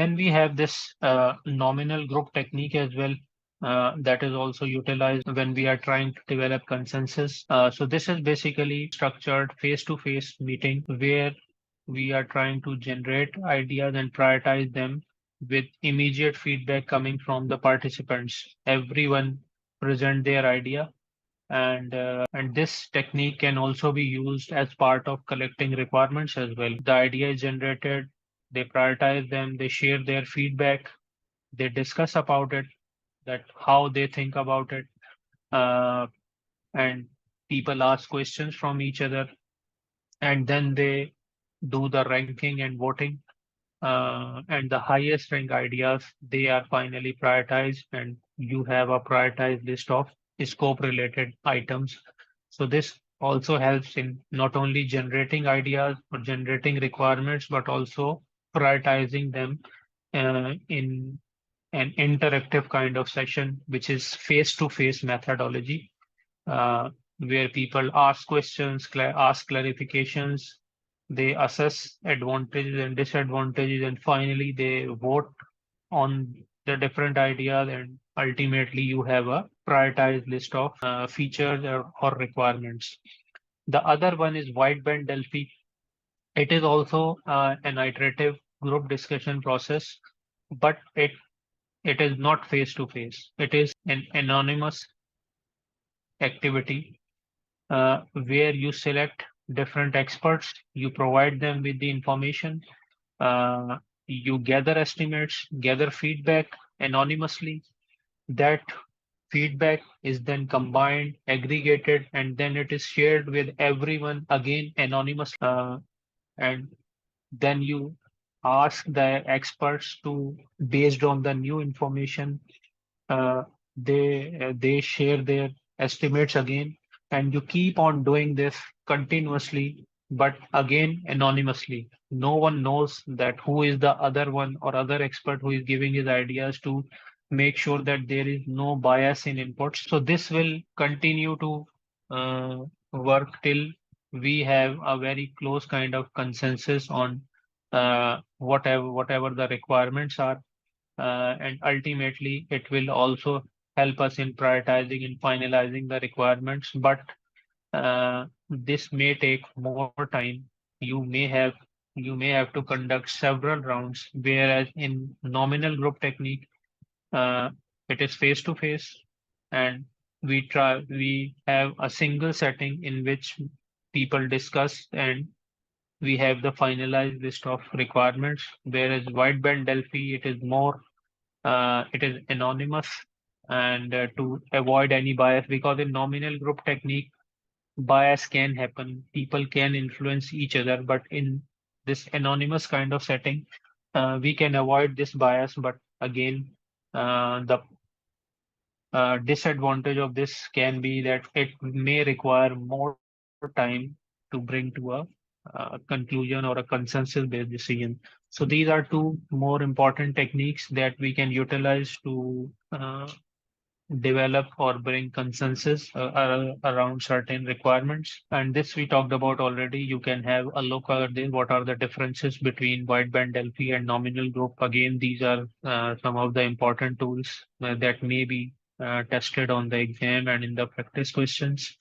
Then we have this nominal group technique as well. That is also utilized when we are trying to develop consensus. So this is basically structured face-to-face meeting where we are trying to generate ideas and prioritize them with immediate feedback coming from the participants. Everyone present their idea, and this technique can also be used as part of collecting requirements as well. The idea is generated, they prioritize them, they share their feedback, they discuss about it, that how they think about it, uh, and people ask questions from each other, and then they do the ranking and voting. And the highest rank ideas, they are finally prioritized, and you have a prioritized list of scope related items. So this also helps in not only generating ideas or generating requirements, but also prioritizing them in an interactive kind of session, which is face-to-face methodology, where people ask questions, ask clarifications, they assess advantages and disadvantages, and finally they vote on the different ideas, and ultimately you have a prioritized list of features or requirements. The other one is Wide Band Delphi. It is also an iterative group discussion process, but it is not face to face. It is an anonymous activity where you select different experts, you provide them with the information, uh, you gather estimates, gather feedback anonymously. That feedback is then combined, aggregated, and then it is shared with everyone again anonymously. And then you ask the experts to, based on the new information, uh, they share their estimates again, and you keep on doing this continuously, but again anonymously. No one knows that who is the other one or other expert who is giving his ideas, to make sure that there is no bias in inputs. So this will continue to uh, work till we have a very close kind of consensus on whatever the requirements are, and ultimately it will also help us in prioritizing and finalizing the requirements. But this may take more time. You may have you may have to conduct several rounds, whereas in nominal group technique, uh, it is face to face, and we have a single setting in which people discuss, and we have the finalized list of requirements. Whereas wideband Delphi, it is anonymous, and to avoid any bias, because in nominal group technique, bias can happen. People can influence each other, but in this anonymous kind of setting, we can avoid this bias. But again, the disadvantage of this can be that it may require more time to bring to a conclusion or a consensus-based decision. So these are two more important techniques that we can utilize to develop or bring consensus around certain requirements. And this we talked about already. You can have a look at what are the differences between wideband Delphi and nominal group. Again, these are some of the important tools that may be tested on the exam and in the practice questions.